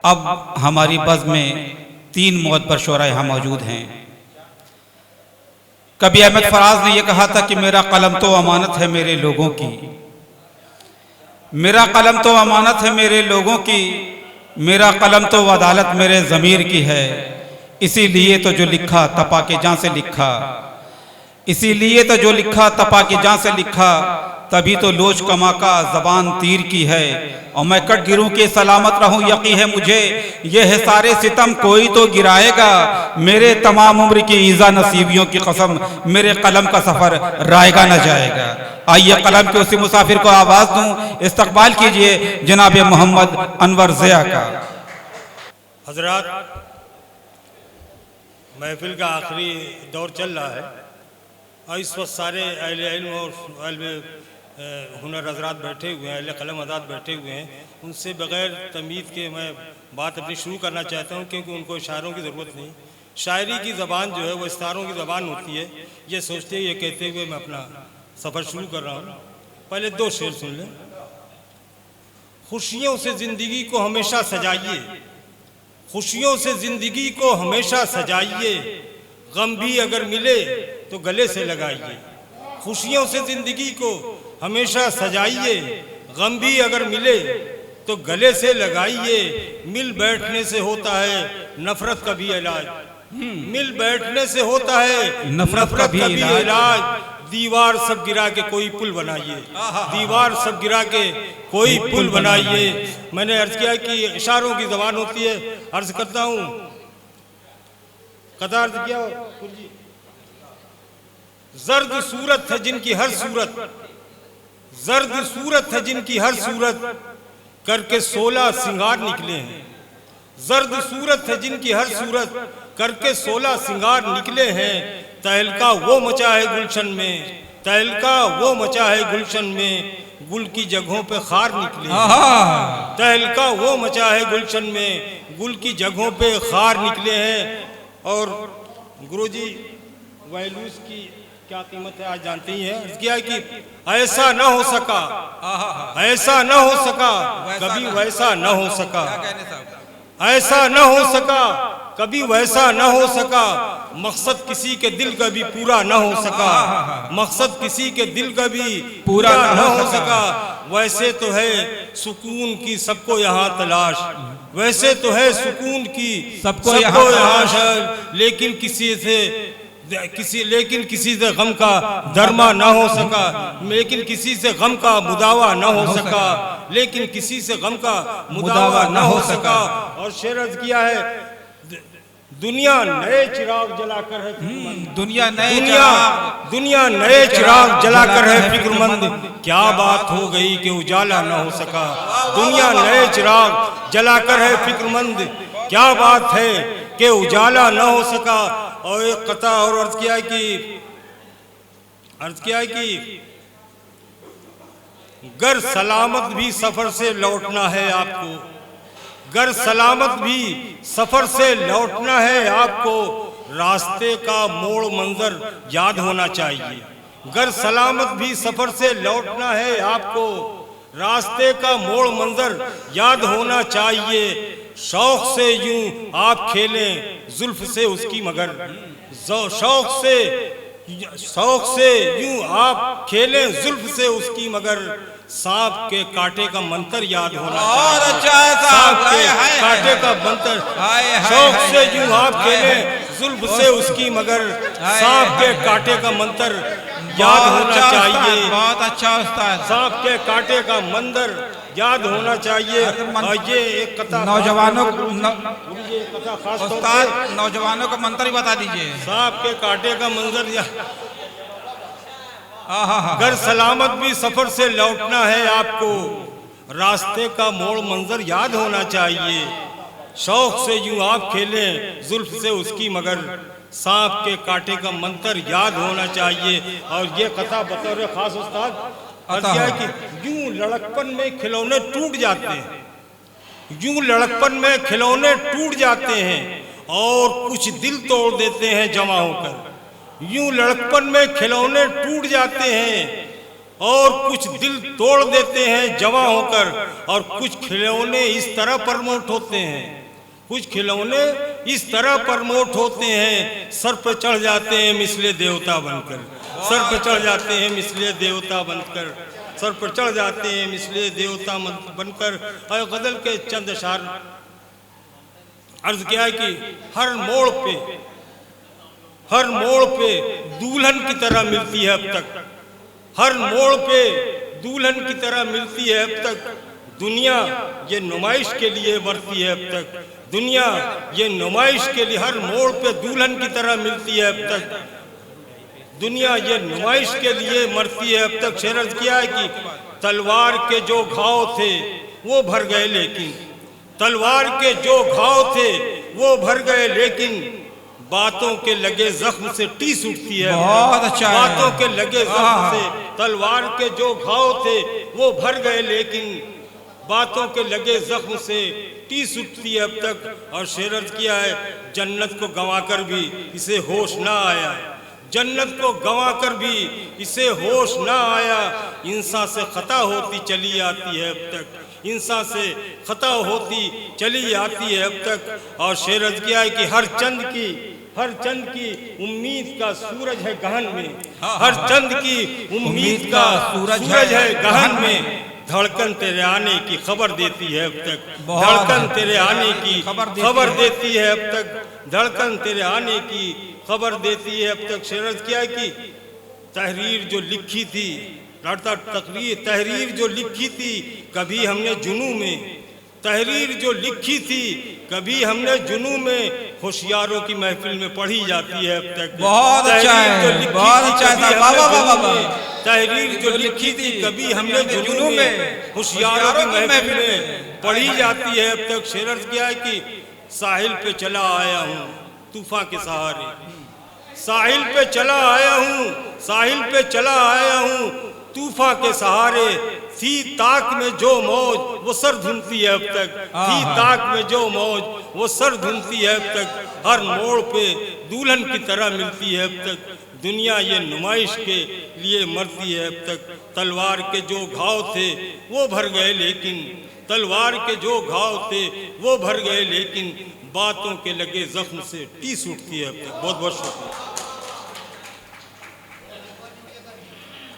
अब हमारी बज़्म में 3 मुअत्तर शुअरा यहाँ मौजूद हैं। कभी अहमद फराज ने यह कहा था कि मेरा कलम तो अमानत है मेरे लोगों की, मेरा कलम तो अमानत है मेरे लोगों की, मेरा कलम तो अदालत मेरे ज़मीर की है। इसीलिए तो जो लिखा तपा के जान से लिखा, इसीलिए तो जो लिखा तपा के जान से लिखा, तभी तो लोच कमा का ज़बान तीर की है। और मैं कट गिरूं के सलामत रहूं यकीन है मुझे, ये है सारे सितम कोई तो गिराएगा। मेरे तमाम उम्र की ईज़ा नसीबियों की कसम, मेरे कलम का सफ़र रायगा न जाएगा। आइए कलम के उसी मुसाफिर को आवाज़ दूं, इस्तकबाल कीजिए जनाब मोहम्मद अनवर ज़िया का। हजरात, महफिल का आखिरी दौर चल रहा है और इस वक्त सारे अहले इल्म और अहले हुनर हजरात बैठे हुए हैं, अहले कलम हजरात बैठे हुए हैं। उनसे बग़ैर तमीज़ के मैं बात अपनी शुरू करना चाहता हूँ, क्योंकि उनको इशारों की ज़रूरत नहीं। शायरी की ज़बान जो है वो इस्तारों की ज़बान होती है। ये सोचते ये कहते हुए मैं अपना सफ़र शुरू कर रहा हूँ। पहले 2 शेर सुन लें। खुशियों से ज़िंदगी को हमेशा सजाइए, खुशियों से ज़िंदगी को हमेशा सजाइए, गम भी अगर मिले तो गले से लगाइए। खुशियों से ज़िंदगी को हमेशा सजाइए, गम भी अगर मिले तो गले से लगाइए। मिल बैठने से होता है नफरत का भी इलाज, मिल बैठने से होता है नफरत का भी इलाज। दीवार सब गिरा के कोई पुल बनाइए, दीवार सब गिरा के कोई पुल बनाइए। मैंने अर्ज किया कि इशारों की ज़बान होती है। अर्ज करता हूँ, कतार किया। जर्द सूरत है जिनकी हर सूरत, जर्द सूरत है जिनकी हर सूरत, करके 16 सिंगार निकले हैं। जर्द सूरत है जिनकी हर सूरत, करके 16 सिंगार निकले हैं। तहलका वो मचा है गुलशन में, तहलका वो मचा है गुलशन में, गुल की जगहों पे खार निकले हैं। तहलका वो मचा है गुलशन में, गुल की जगहों पे खार निकले हैं। और गुरुजी वैलूस की क्या कीमत है आज जानते ही हैं। क्या कि ऐसा न हो सका, ऐसा न हो सका, कभी वैसा न हो सका, ऐसा न हो सका, कभी वैसा न हो सका। मकसद किसी के दिल का भी पूरा न हो सका, मकसद किसी के दिल का भी पूरा न हो सका। वैसे तो है सुकून की सबको यहाँ तलाश, वैसे तो है सुकून की सबको यहाँ, लेकिन किसी से गम का दरमा ना हो सका, लेकिन किसी से गम का मुदावा ना हो सका, लेकिन किसी से गम का मुदावा ना हो सका। और शेर अर्ज किया है, दुनिया नए चिराग जलाकर है, दुनिया नए चिराग जलाकर है फिक्रमंद। क्या बात हो गई कि उजाला ना हो सका, दुनिया नए चिराग जलाकर है फिक्रमंद। क्या बात है कि उजाला ना हो सका। और एक कथा और अर्ज किया है कि गर सलामत भी सफर से लौटना है आपको, गर सलामत भी सफर से लौटना है आपको, रास्ते का मोड़ मंजर याद होना चाहिए। गर सलामत भी सफर से लौटना है आपको, रास्ते का मोड़ मंजर याद होना चाहिए। शौक से यूं आप खेलें जुल्फ से उसकी मगर, शौक से यूं आप खेलें जुल्फ से उसकी मगर, सांप के कांटे का मंत्र याद होना चाहिए। सांप के कांटे का मंत्र, शौक से यूं आप खेलें जुल्फ से उसकी मगर, सांप के कांटे का मंत्र याद होना चाहिए। बहुत अच्छा उस्ताद, सांप के कांटे का मंत्र याद होना चाहिए। ये एक कथा नौजवानों उस्ताद, नौजवानों को मंत्र ही बता दीजिए। सांप के कांटे का मंजर घर सलामत भी सफर से लौटना है आपको, रास्ते का मोड़ मंजर याद होना चाहिए। शौक से यूं आप खेलें जुल्फ से उसकी मगर, सांप के कांटे का मंत्र याद होना चाहिए। और ये कथा बतौर खास उस्ताद कि यूं लड़कपन में खिलौने टूट जाते हैं, यूं लड़कपन में खिलौने टूट जाते हैं और कुछ दिल तोड़ देते हैं जमा होकर। यूं लड़कपन में खिलौने टूट जाते हैं और कुछ दिल तोड़ देते हैं जवां होकर, और कुछ खिलौने इस तरह प्रमोट होते हैं, कुछ खिलौने इस तरह प्रमोट होते हैं, सर पर चढ़ जाते हैं मिसले देवता बनकर, सर पर चढ़ जाते हैं मिसले देवता बनकर, सर पर चढ़ जाते हैं मिसले देवता बनकर। और गजल के चंद अशार अर्ज किया है कि हर मोड़ पे दुल्हन की तरह मिलती है अब तक, हर मोड़ पे दुल्हन की तरह मिलती है अब तक, दुनिया ये नुमाइश के लिए मरती है अब तक, दुनिया ये नुमाइश के लिए हर मोड़ पे दुल्हन की तरह मिलती है अब तक, दुनिया ये नुमाइश के लिए मरती है अब तक। शेर अर्ज किया है कि तलवार के जो घाव थे वो भर गए, लेकिन तलवार के जो घाव थे वो भर गए, लेकिन बातों के लगे जख्म से टीस उठती है। बहुत अच्छा है। बातों के लगे जख्म से, तलवार के जो घाव थे वो भर गए, लेकिन बातों के लगे जख्म से टीस उठती है अब तक। और शेर अर्ज किया है जन्नत को गंवाकर भी इसे होश ना आया, जन्नत को गंवाकर भी इसे होश ना आया, इंसान से खता होती चली आती है अब तक, इंसान से खता होती चली आती है अब तक। और शेर अर्ज किया है कि हर चंद की उम्मीद का सूरज है गहन में, हर चंद की उम्मीद का सूरज है गहन में, धड़कन तेरे आने की खबर देती है अब तक, धड़कन तेरे आने की खबर देती है अब तक, धड़कन तेरे आने की खबर देती है अब तक। शेर अर्ज किया है कि तहरीर जो लिखी थी, तहरीर जो लिखी थी कभी हमने जुनू में, तहरीर जो लिखी थी कभी हमने जुनू में, होशियारों की महफिल में पढ़ी जाती है अब तक। बहुत अच्छा है, बहुत अच्छा है। तहरीर जो लिखी थी कभी हमने जुनू में, होशियारों की महफिल में पढ़ी जाती है अब तक। शेर अर्ज किया है कि साहिल पे चला आया हूँ तूफान के सहारे, साहिल पे चला आया हूँ, साहिल पे चला आया हूँ तूफान के सहारे, थी ताक में जो मौज वो सर धुनती है अब तक, थी ताक में जो मौज वो सर धुनती है अब तक, हर मोड़ पे दुल्हन की तरह मिलती है अब तक, दुनिया ये नुमाइश के लिए मरती है अब तक। तलवार के जो घाव थे वो भर गए, लेकिन तलवार के जो घाव थे वो भर गए, लेकिन बातों के लगे जख्म से टीस उठती है अब तक। बहुत बहुत शुक्रिया।